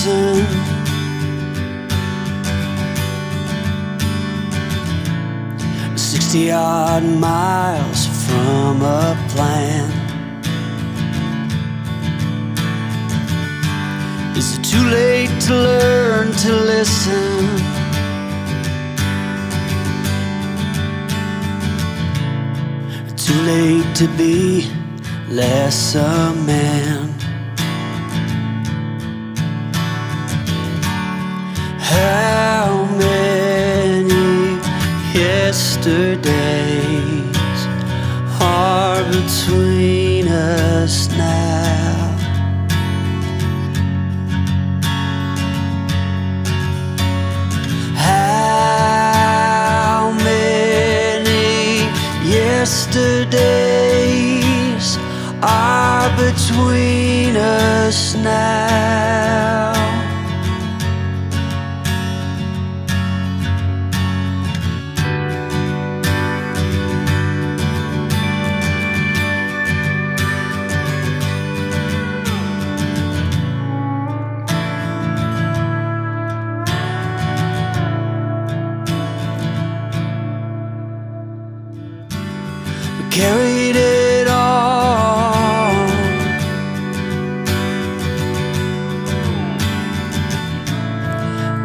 listen. 60-odd miles from a plan. Is it too late to learn to listen? Too late to be less a man. How many yesterdays are between us now? How many yesterdays are between us now? Carried it on,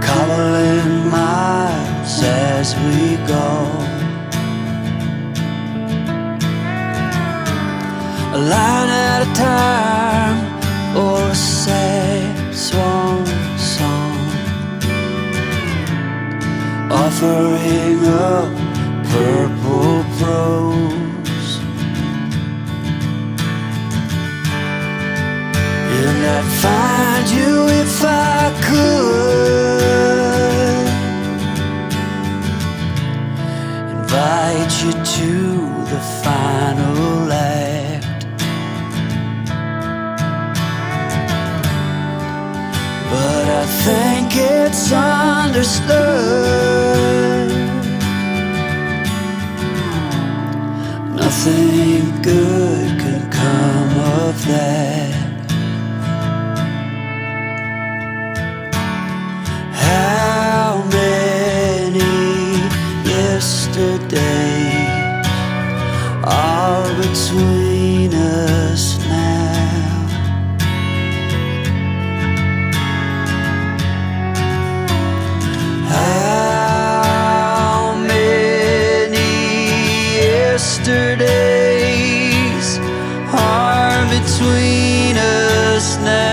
cobbling miles as we go, a line at a time, or a sad swan song, offering up purple prose. And I'd find you if I could, invite you to the final act. But I think it's understood nothing good can come of that. How many yesterdays are between us now? How many yesterdays are between us now?